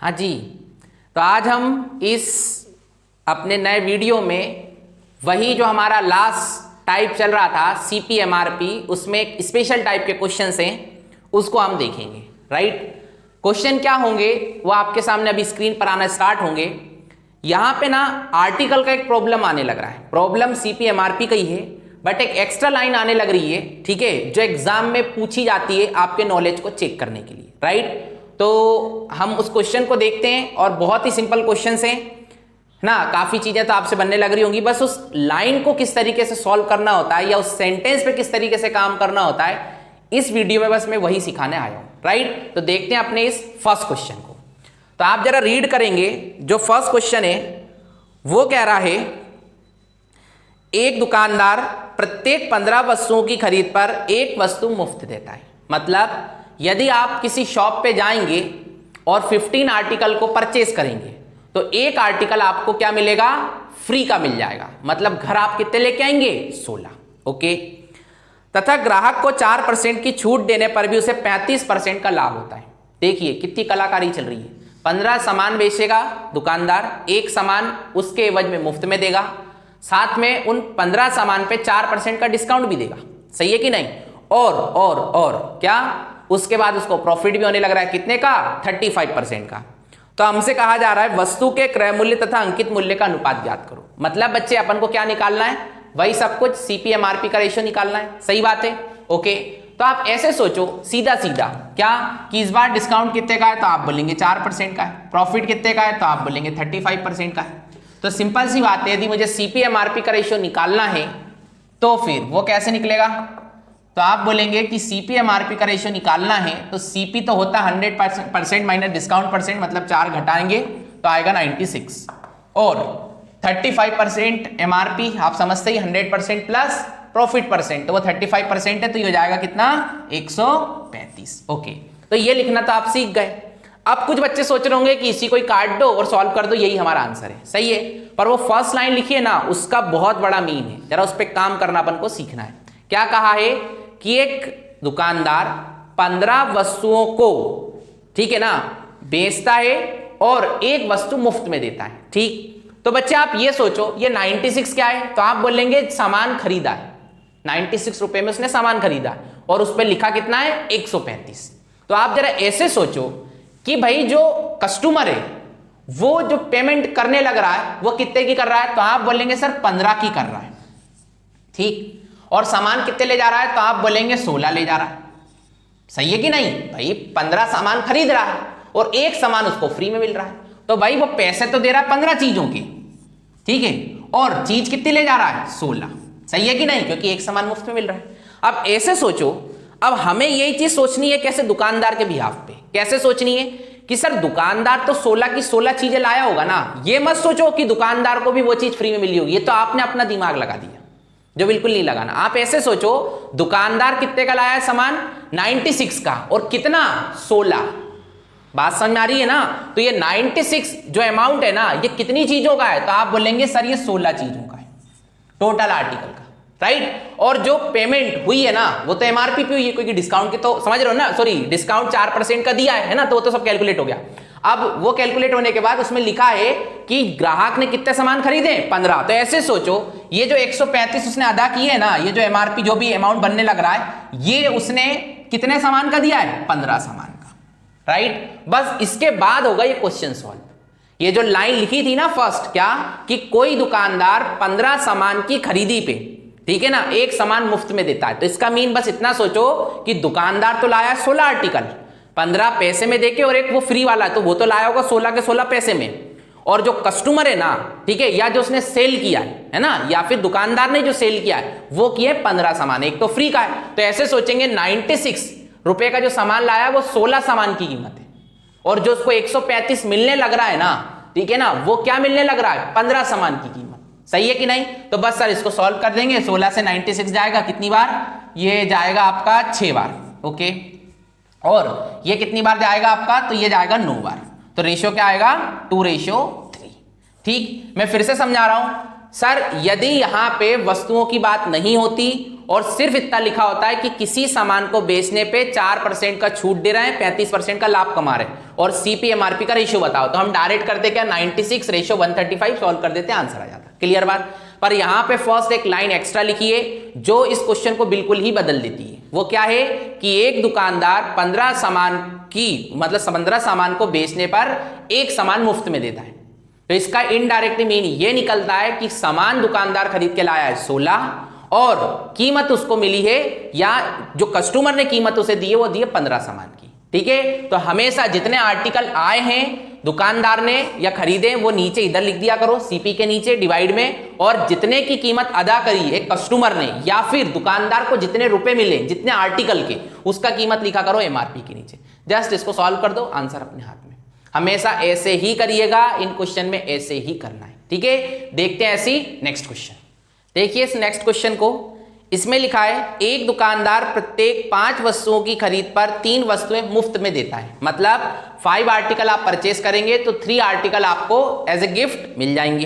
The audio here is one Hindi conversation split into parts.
हाँ जी, तो आज हम इस अपने नए वीडियो में वही जो हमारा लास्ट टाइप चल रहा था CPMRP, उसमें एक स्पेशल टाइप के क्वेश्चंस हैं, उसको हम देखेंगे। राइट, क्वेश्चन क्या होंगे वो आपके सामने अभी स्क्रीन पर आना स्टार्ट होंगे। यहाँ पे ना आर्टिकल का एक प्रॉब्लम आने लग रहा है। प्रॉब्लम CPMRP का ही है, बट एक एक्स्ट्रा लाइन आने लग रही है, ठीक है, जो एग्जाम में पूछी जाती है आपके नॉलेज को चेक करने के लिए। राइट, तो हम उस क्वेश्चन को देखते हैं और बहुत ही सिंपल क्वेश्चन हैं ना। काफी चीजें तो आपसे बनने लग रही होंगी, बस उस लाइन को किस तरीके से सॉल्व करना होता है या उस सेंटेंस पे किस तरीके से काम करना होता है, इस वीडियो में बस मैं वही सिखाने आया हूं। राइट, तो देखते हैं अपने इस फर्स्ट क्वेश्चन को। तो आप जरा रीड करेंगे। जो फर्स्ट क्वेश्चन है वो कह रहा है, एक दुकानदार प्रत्येक 15 वस्तुओं की खरीद पर एक वस्तु मुफ्त देता है। मतलब यदि आप किसी शॉप पे जाएंगे और 15 आर्टिकल को परचेस करेंगे तो एक आर्टिकल आपको क्या मिलेगा, फ्री का मिल जाएगा। मतलब घर आप कितने लेके आएंगे, 16। ओके, तथा ग्राहक को 4% की छूट देने पर भी उसे 35% का लाभ होता है। देखिए कितनी कलाकारी चल रही है। 15 सामान बेचेगा दुकानदार, एक सामान उसके एवज में मुफ्त में देगा, साथ में उन 15 सामान पे 4% का डिस्काउंट भी देगा। सही है कि नहीं? और क्या, उसके बाद उसको प्रॉफिट भी होने लग रहा है। कितने का, 35% का। तो हमसे कहा जा रहा है वस्तु के क्रय मूल्य तथा अंकित मूल्य का अनुपात ज्ञात करो। मतलब बच्चे अपन को क्या निकालना है, वही सब कुछ CPMRP का रेशियो निकालना है। सही बात है। ओके, तो आप ऐसे सोचो सीधा सीधा क्या कि इस बार डिस्काउंट कितने का है, तो आप बोलेंगे 4% का है। प्रॉफिट कितने का है, तो आप बोलेंगे 35% का है। तो सिंपल सी बात है, यदि मुझे CPMRP का रेशियो निकालना है तो फिर वो कैसे निकलेगा, तो आप बोलेंगे कि CPMRP का रेशियो निकालना है तो CP तो होता है 100% माइनस डिस्काउंट परसेंट, मतलब 4 घटाएंगे तो आएगा 96, और 35% MRP आप समझते ही 100% प्लस प्रॉफिट परसेंट, तो वो 35% है, तो ये हो जाएगा कितना, 135। ओके, तो ये लिखना तो आप सीख गए। अब कुछ बच्चे सोच रहे होंगे कि इसी को काट दो और सॉल्व कर दो, यही हमारा आंसर है। सही है, पर वो फर्स्ट लाइन लिखी है ना, उसका बहुत बड़ा मीन है, जरा उस पर काम करना अपन को सीखना है। क्या कहा है कि एक दुकानदार 15 वस्तुओं को, ठीक है ना, बेचता है और एक वस्तु मुफ्त में देता है। ठीक, तो बच्चे आप ये सोचो, ये 96 क्या है, तो आप बोलेंगे सामान खरीदा है, 96 रुपए में उसने सामान खरीदा और उस पर लिखा कितना है, 135। तो आप जरा ऐसे सोचो कि भाई जो कस्टमर है वो जो पेमेंट करने लग रहा है वो कितने की कर रहा है, तो आप बोलेंगे सर 15 की कर रहा है। ठीक, और सामान कितने ले जा रहा है, तो आप बोलेंगे 16 ले जा रहा है। सही है कि नहीं? भाई 15 सामान खरीद रहा है और एक सामान उसको फ्री में मिल रहा है, तो भाई वो पैसे तो दे रहा है 15 चीजों के, ठीक है, और चीज कितनी ले जा रहा है, 16। सही है कि नहीं? क्योंकि एक सामान मुफ्त में मिल रहा है। अब ऐसे सोचो, अब हमें यही चीज सोचनी है कैसे, दुकानदार के बिहाफ पे कैसे सोचनी है कि सर दुकानदार तो 16 की 16 चीजें लाया होगा ना। ये मत सोचो कि दुकानदार को भी वो चीज फ्री में मिली होगी, ये तो आपने अपना दिमाग लगा दिया, जो बिल्कुल नहीं लगाना। आप ऐसे सोचो दुकानदार कितने का लाया है सामान, 96 का, और कितना, 16। बात समझ में आ रही है ना? तो ये 96 जो अमाउंट है ना, ये कितनी चीजों का है, तो आप बोलेंगे सर ये 16 चीजों का है, टोटल आर्टिकल का। राइट, और जो पेमेंट हुई है ना वो तो MRP पे हुई है, क्योंकि डिस्काउंट की तो समझ रहे हो ना, सॉरी डिस्काउंट 4% का दिया है ना, तो वो तो सब कैलकुलेट हो गया। अब वो कैलकुलेट होने के बाद उसमें लिखा है कि ग्राहक ने कितने सामान खरीदे, 15। तो ऐसे सोचो ये जो 135 उसने अदा किए है ना, ये जो MRP जो भी अमाउंट बनने लग रहा है, ये उसने कितने सामान का दिया है, 15 सामान का। राइट, बस इसके बाद होगा ये क्वेश्चन सॉल्व। ये जो लाइन लिखी थी ना फर्स्ट, क्या कि कोई दुकानदार 15 सामान की खरीदी पे, ठीक है ना, एक सामान मुफ्त में देता है, तो इसका मीन बस इतना सोचो कि दुकानदार तो लाया 16 आर्टिकल, 15 पैसे में देके और एक वो फ्री वाला, तो वो तो लाया होगा 16 के 16 पैसे में। और जो कस्टमर है ना, ठीक है, या जो उसने सेल किया है ना, या फिर दुकानदार ने जो सेल किया है वो किए 15 सामान, एक तो फ्री का है। तो ऐसे सोचेंगे 96 रुपए का जो सामान लाया वो 16 सामान की कीमत है, और जो उसको 135 मिलने लग रहा है ना, ठीक है ना, वो क्या मिलने लग रहा है, 15 सामान की कीमत। सही है कि नहीं? तो बस सर इसको सॉल्व कर देंगे। 16 से 96 जाएगा कितनी बार, ये जाएगा आपका 6 बार। ओके, और ये कितनी बार जाएगा आपका, तो ये जाएगा 9 बार। तो रेशियो क्या आएगा, 2:3। ठीक, मैं फिर से समझा रहा हूं, सर यदि यहाँ पे वस्तुओं की बात नहीं होती और सिर्फ इतना लिखा होता है कि किसी सामान को बेचने पे 4% का छूट दे रहे हैं, 35% का लाभ कमा रहे हैं और CP/MRP का रेशियो बताओ, तो हम डायरेक्ट करते क्या 96:135 सॉल्व कर देते, आंसर आ जाता। क्लियर बात। पर यहां पे फर्स्ट एक लाइन एक्स्ट्रा लिखी है जो इस क्वेश्चन को बिल्कुल ही बदल देती है। वो क्या है कि एक दुकानदार 15 सामान को बेचने पर एक सामान मुफ्त में देता है। तो इसका इनडायरेक्ट मीन ये निकलता है कि सामान दुकानदार खरीद के लाया है 16 और कीमत उसको मिली है, या जो कस्टमर ने कीमत उसे दी है वो दी है 15 सामान की। ठीक है, तो हमेशा जितने आर्टिकल आए हैं दुकानदार ने या खरीदे वो नीचे इधर लिख दिया करो CP के नीचे डिवाइड में, और जितने की कीमत अदा करी है कस्टमर ने या फिर दुकानदार को जितने रुपए मिले जितने आर्टिकल के उसका कीमत लिखा करो MRP के नीचे। जस्ट इसको सॉल्व कर दो, आंसर अपने हाथ में। हमेशा ऐसे ही करिएगा, इन क्वेश्चन में ऐसे ही करना है। ठीक है, देखते हैं ऐसी नेक्स्ट क्वेश्चन। देखिए इस नेक्स्ट क्वेश्चन को, इसमें लिखा है एक दुकानदार प्रत्येक 5 वस्तुओं की खरीद पर 3 वस्तुएं मुफ्त में देता है। मतलब 5 आर्टिकल आप परचेस करेंगे तो 3 आर्टिकल आपको एज ए गिफ्ट मिल जाएंगे,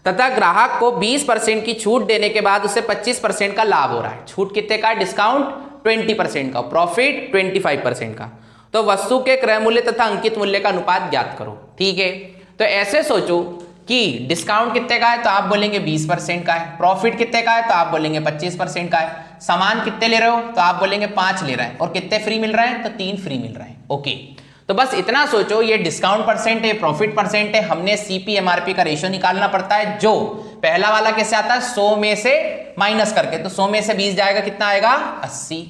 तथा ग्राहक को 20% की छूट देने के बाद उसे 25% का लाभ हो रहा है। छूट कितने का? डिस्काउंट 20% का, प्रॉफिट 25% का। तो वस्तु के क्रय मूल्य तथा अंकित मूल्य का अनुपात ज्ञात करो। ठीक है, तो ऐसे सोचो कि डिस्काउंट कितने का है तो आप बोलेंगे 20% का है, प्रॉफिट कितने का है तो आप बोलेंगे 25% का है, सामान कितने ले रहे हो तो आप बोलेंगे 5 ले रहे हैं, और कितने फ्री मिल रहे हैं तो 3 फ्री मिल रहे हैं। ओके, तो बस इतना सोचो, ये डिस्काउंट परसेंट है, प्रॉफिट परसेंट है, हमने CP/MRP का रेशियो निकालना पड़ता है, जो पहला वाला कैसे आता है 100 में से माइनस करके, तो 100 में से 20 जाएगा, कितना आएगा 80,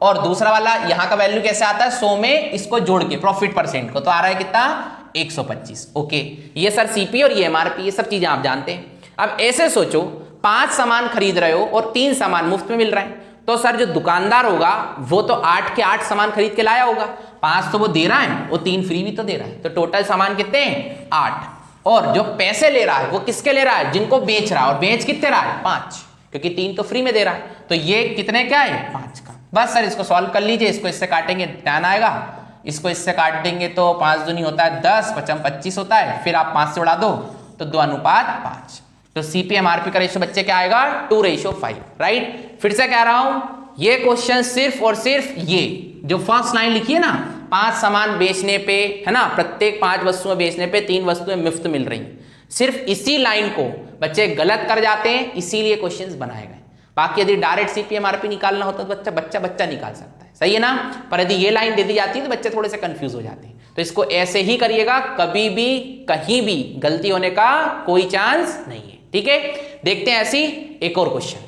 और दूसरा वाला यहाँ का वैल्यू कैसे आता है 100 में इसको जोड़ के प्रॉफिट परसेंट को, तो आ रहा है कितना 125। ओके, ये सर CP और ये MRP, ये सब चीजें आप जानते हैं। अब ऐसे सोचो 5 सामान खरीद रहे हो और 3 सामान मुफ्त में मिल रहे हैं, तो सर जो दुकानदार होगा वो तो 8 के 8 सामान खरीद के लाया होगा, 5 तो वो दे रहा है और 3 फ्री भी तो दे रहा है, तो टोटल सामान कितने हैं 8। और जो पैसे ले रहा है वो किसके ले रहा है? जिनको बेच रहा है, और बेच कितने रहा है 5, क्योंकि 3 तो फ्री में दे रहा है, तो ये कितने क्या है 5 का। बस सर इसको सॉल्व कर लीजिए, इसको इससे काटेंगे 10 आएगा, इसको इससे काट देंगे तो 5 दूनी होता है 10, 5 25 होता है, फिर आप 5 से उड़ा दो तो 2:5। तो CP/MRP का रेशियो बच्चे क्या आएगा 2:5, राइट। फिर से कह रहा हूं, ये क्वेश्चन सिर्फ और सिर्फ ये जो फर्स्ट लाइन लिखी है ना, 5 सामान बेचने पे है ना, प्रत्येक 5 वस्तुएं बेचने पे 3 वस्तुएं मुफ्त मिल रही, सिर्फ इसी लाइन को बच्चे गलत कर जाते हैं, इसीलिए क्वेश्चंस बनाए गए। बाकी यदि डायरेक्ट CP/MRP निकालना होता तो बच्चा निकाल सकता है, सही है ना। पर यदि ये लाइन दे दी जाती है तो बच्चे थोड़े से कंफ्यूज हो जाते हैं, तो इसको ऐसे ही करिएगा, कभी भी कहीं भी गलती होने का कोई चांस नहीं है। ठीक है, देखते हैं ऐसी एक और क्वेश्चन।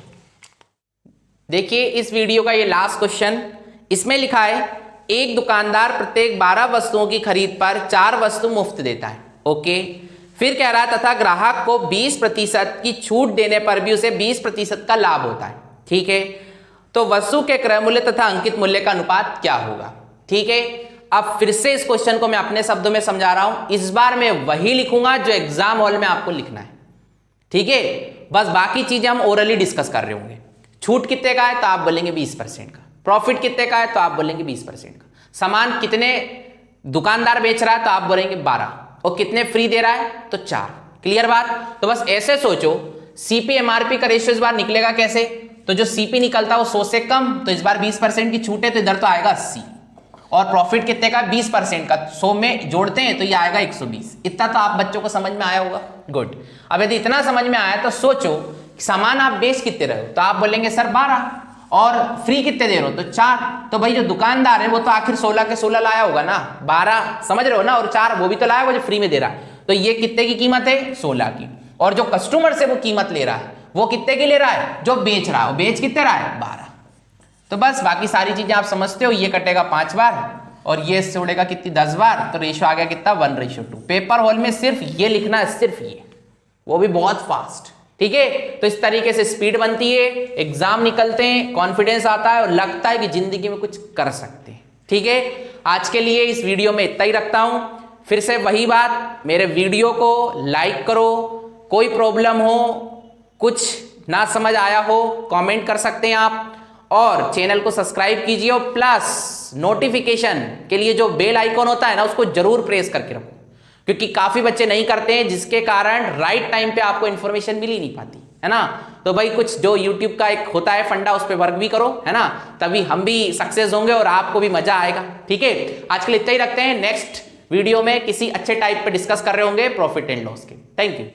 देखिए इस वीडियो का ये लास्ट क्वेश्चन, इसमें लिखा है एक दुकानदार प्रत्येक 12 वस्तुओं की खरीद पर 4 वस्तु मुफ्त देता है। ओके, फिर कह रहा है तथा ग्राहक को 20% की छूट देने पर भी उसे 20% का लाभ होता है। ठीक है, तो वस्तु के क्रय मूल्य तथा अंकित मूल्य का अनुपात क्या होगा। ठीक है, अब फिर से इस क्वेश्चन को मैं अपने शब्दों में समझा रहा हूं, इस बार मैं वही लिखूंगा जो एग्जाम हॉल में आपको लिखना है। ठीक है, बस बाकी चीजें हम ओरली डिस्कस कर रहे होंगे। छूट कितने का है तो आप बोलेंगे 20% का, प्रॉफिट कितने का है तो आप बोलेंगे 20% का, सामान कितने दुकानदार बेच रहा है तो आप बोलेंगे 12, और कितने फ्री दे रहा है तो 4। क्लियर बात। तो बस ऐसे सोचो CP/MRP का रेशियो इस बार निकलेगा कैसे, तो जो CP निकलता है वो 100 से कम, तो इस बार 20% की छूट है तो इधर तो आएगा 80, और प्रॉफिट कितने का 20% का, 100 में जोड़ते हैं तो ये आएगा 120। इतना तो आप बच्चों को समझ में आया होगा, गुड। अब यदि इतना समझ में आया तो सोचो सामान आप बेच कितने रहे हो तो आप बोलेंगे सर 12, और फ्री कितने दे रहे हो तो 4। तो भाई जो दुकानदार है वो तो आखिर 16 के 16 लाया होगा ना, 12 समझ रहे हो ना, और 4 वो भी तो लाया होगा जो फ्री में दे रहा है, तो ये कितने की कीमत है 16 की। और जो कस्टमर से वो कीमत ले रहा है वो कितने की ले रहा है, जो बेच रहा है, बेच कितने रहा है 12। तो बस बाकी सारी चीजें आप समझते हो, ये कटेगा 5 बार और ये इससे उड़ेगा कितनी 10 बार, तो रेशियो आ गया कितना 1:2। पेपर हॉल में सिर्फ ये लिखना है, सिर्फ ये, वो भी बहुत फास्ट। ठीक है, तो इस तरीके से स्पीड बनती है, एग्जाम निकलते हैं, कॉन्फिडेंस आता है और लगता है कि जिंदगी में कुछ कर सकते हैं। ठीक है, आज के लिए इस वीडियो में इतना ही रखता हूं। फिर से वही बात, मेरे वीडियो को लाइक करो, कोई प्रॉब्लम हो, कुछ ना समझ आया हो कमेंट कर सकते हैं आप, और चैनल को सब्सक्राइब कीजिए, और प्लस नोटिफिकेशन के लिए जो बेल आइकॉन होता है ना उसको जरूर प्रेस करके रखो, क्योंकि काफी बच्चे नहीं करते हैं, जिसके कारण राइट टाइम पे आपको इंफॉर्मेशन मिल ही नहीं पाती है ना। तो भाई कुछ जो YouTube का एक होता है फंडा, उस पर वर्क भी करो है ना, तभी हम भी सक्सेस होंगे और आपको भी मजा आएगा। ठीक है, आज के लिए इतना ही रखते हैं। नेक्स्ट वीडियो में किसी अच्छे टाइप पे डिस्कस कर रहे होंगे प्रॉफिट एंड लॉस के। Thank you.